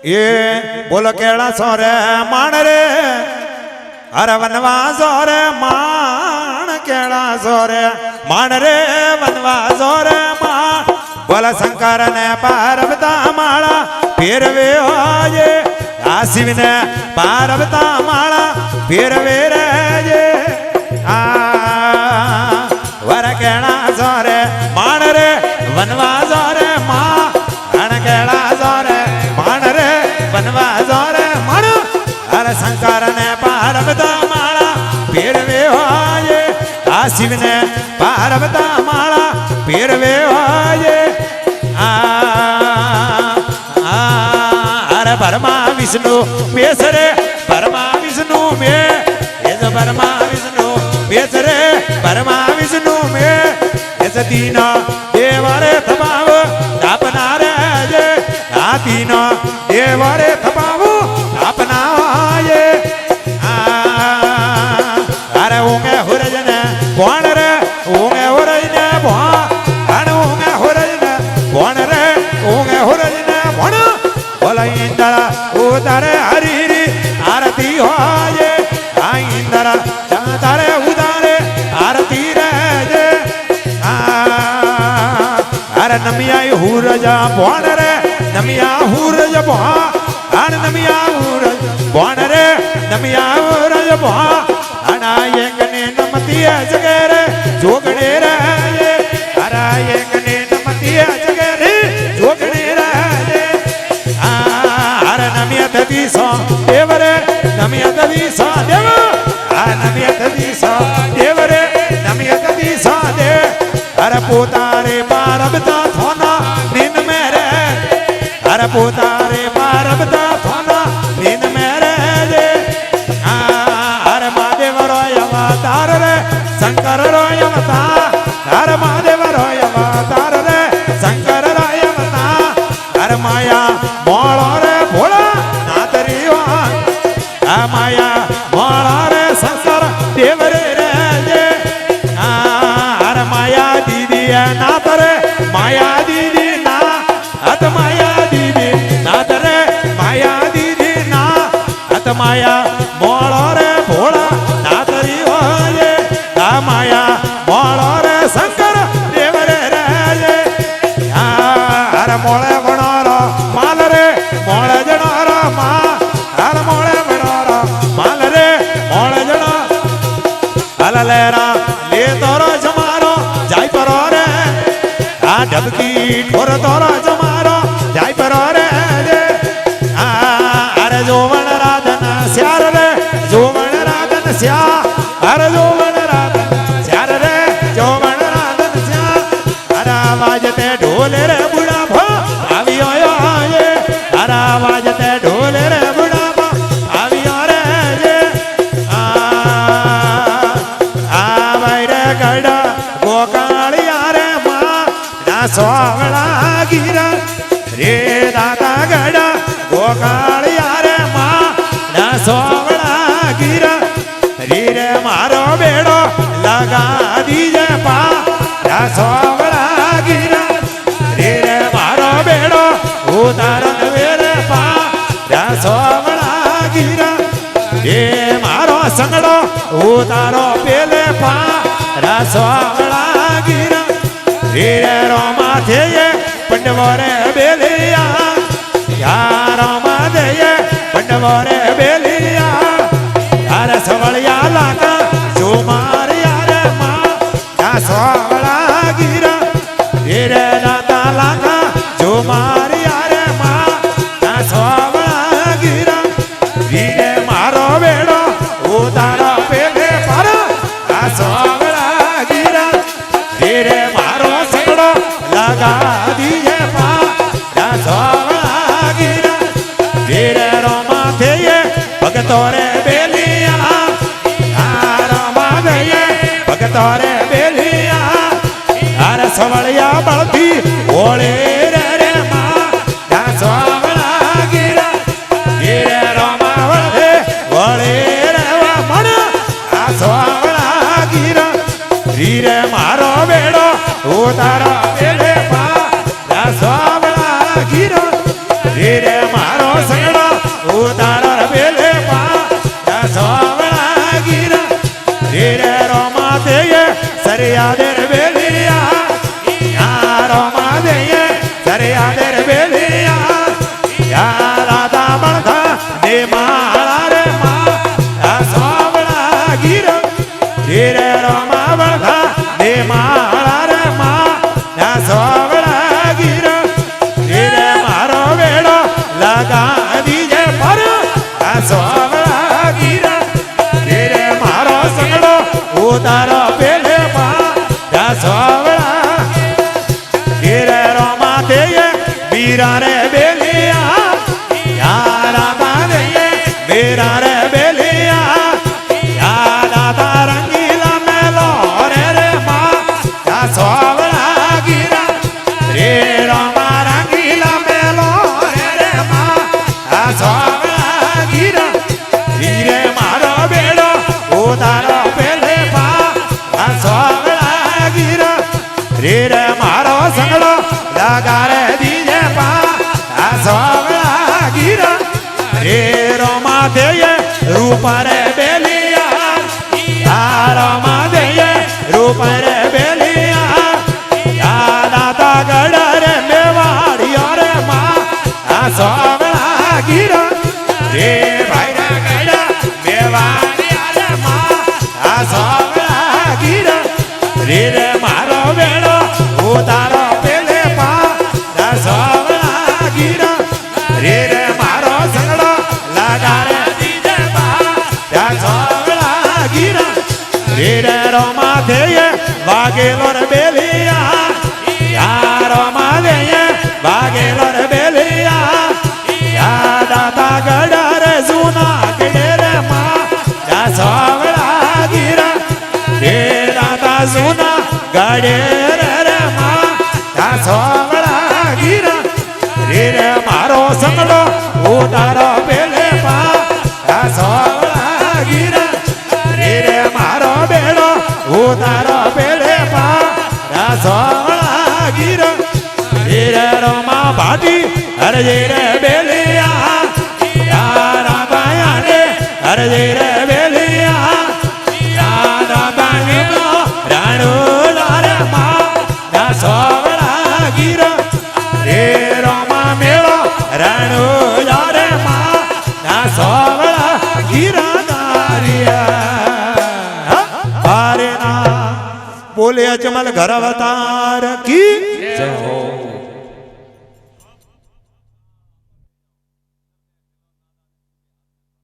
એ બોલો કેળા સોરે માણ રે અરે વનવા સોરે માણ કેળા સોરે માણ રે વનવા સોરે માણ બોલ શંકર ને પાર્વતા માળા ફેરવે હોજે આ શિવને પાર્વતા માળા ફેરવે રેજે આ વર કેળા સોરે માણ રે વનવા સોરે માણ કેળા સોરે માણ રે વનવા સોરે માણ અરે શંકર ને પાર્વતા માળા ફેરવે હોજે આ શિવને પાર્વતા માળા ફેરવે હોજે અરે પरमा વિષ્ણુ બેસ રે પरमा વિષ્ણુ મે એ તો પरमा વિષ્ણુ બેસ રે પरमा વિષ્ણુ મે એ સતીનો દેવરે થબાવ આપના રે જે આ તીનો દેવરે થબાવ આપના જે અરે ઊંઘે હુરજને કોણ રે ઊંઘે હુરજને ભો અને ઊંઘે હુરજને કોણ રે ઊંઘે હુરજને ભણ બોલા ઇન્દ્ર ઉતારે હરીરી આરતી હોજે આ ઇન્દ્ર તારે ઉતારે આરતી રેજે અરે નમિયા હુરજા ભણ રે નમિયા હુરજ ભા અરે નમિયા હુરજ ભણ રે નમિયા હુરજ ભા અના એકને નમતી જગે રે જોગણે રેજે અરે એકને નમતી જગે રે જોગણે રેજે અરે નમિયા તદી સો દેવ રે નમિયા તદી સો દેવ આ નમિયા તદી સો દેવ રે નમિયા તદી સો દે અરે પોતારે પારબતા થોના નીન મેરે અરે પોતારે પારબતા થોના નીન મેરે જે અરે મહાદેવ રોય અવતાર રે શંકર રોય અવતાર અરે મહાદેવ રોય અવતાર રે શંકર રોય અવતાર અરે માયા મોળો રે ભોળા નાતરી આ માયા મોળો રે શંકર દેવ રે જે અરે માયા દીદી નાત રે માયા દીદી ના અત માયા દીદી નાત રે માયા દીદી ના અત માયા મોળો રે ભોળા નાતરી હોજે આ માયા મોળો રે શંકર દેવ રે રેજે અરે મોળે વણોરો માલ રે મોળે જણોરો મા અરે મોળે વણોરો માલ રે મોળે જણો અલલેરા લે તોરો જમારો જાય પરો રે આ ઢબકી ઠોર તોરો જમારો જાય પરો રે અરે જોવણ રાધન શ્યાર રે જોવણ રાધન શ્યા અરે જોવણ રાધન શ્યાર રે જોવણ રાધન શ્યા અરે વાજતે ઢોલ રે બુડા ભો આવ્યો યે અરે વાજતે ઢોલ રે બુડા ભો આવ્યો રે જે આ વૈરે ગડા ગોકાળિયા રે માં ના સોવળા ગીરા રે દાદા ગડા ગોકાળિયા રે માં ના સોવળા ગીરા રે મારો બેડો લગા દીજે પા ના સોવળા ગીરા રે મારો બેડો ઉતારન વેરે પા ના સોવળા ગીરા રે મારો સંગડો ઉતારો પેલે પા ના સોવળા ગીરા રે રોમા થેયે પંડવો રે બેલિયા યા રોમા થેયે પંડવો રે બેલિયા યાર સવળિયા લાકા જો મારિયા રે માં યા સોવળા ગીરા રે દાતા લાકા જો મારિયા રે માં યા સોવળા ગીરા રે મારો બેડો ઉતારો પેલે પર યા સોવળા ગીરા રે મારો સગડો લગા દીજે પા યા સોવળા ગીરા રે રોમા થેયે ભગતો રે બેલિયા આ રોમા થેયે ભગતો રે બેલિયા અરે સવળિયા બળથી ઓળે રે માં યા સોવળા ગીરા રે રોમા વળે ઓળે રે મણ આ સોવળા ગીરા રે મારો બેડો ઉતારો બેડે પા યા સોવળા ગીરા રે મારો લગા દીજે પર આ સોવળા ગીરા રે મારો સંગડો ઉતારો પેલે પા આ સોવળા ગીરે રોમા દેય વીરા રે બેલિયા યારા બાંધે વીરા રે બેલિયા યાદા રંગીલા મેલો રે રે મા આ સોવળા ગીરા રે રોમા રંગીલા મેલો રે રે મા આ સોવળા ગીરા વીરે મારો બેડો ઉતારો પેલે પા આ સોવળા ગીરા રે રે મારો સંગડો લગારે દીજે પા આ સોવળા ગીરા રે રોમા દેય રૂપ રે બેલિયા આ રોમા દેય રૂપ રે બેલિયા યાદાતા ગડ રે મેવાડિયો રે મા આ સોવળા ગીરા રે ભાઈ ગડ મેવાડિયા રે મા આ સોવળા ગીરા રે રે મારો વેળો ઉતારો પેલે પા આ સોવળા ગીરા રે રે મારો સંગડો લગારે દીજે પા આ સોવળા ગીરા રે રે રોમા દેય વાગેલો રે બેલિયા યારો મા દેય વાગેલો રે બેલિયા યાદાતા ગડ રે જૂના ગડે રે મા આ સોવળા ગીરા રે દાતા જૂના ગડે રે મા આ સોવળા ગીરા રે રે મારો સંગડો ઉતારો પેલે પા આ સોવળા ગીરા રે રે મારો બેડો ઉતારો પેલે પા આ સોવળા ગીરા રે રે રોમા ભાટી હરજે રે બેલિયા યારા બાયાને હરજે રે બેલિયા યારા બાયનો રાણો રે મા આ સોવળા ગીરા રે રોમા મેળો રાણો રે મા આ સોવળા ગીરા દારિયા હારે ના બોલે અજમલ ઘર અવતાર કી જય હો।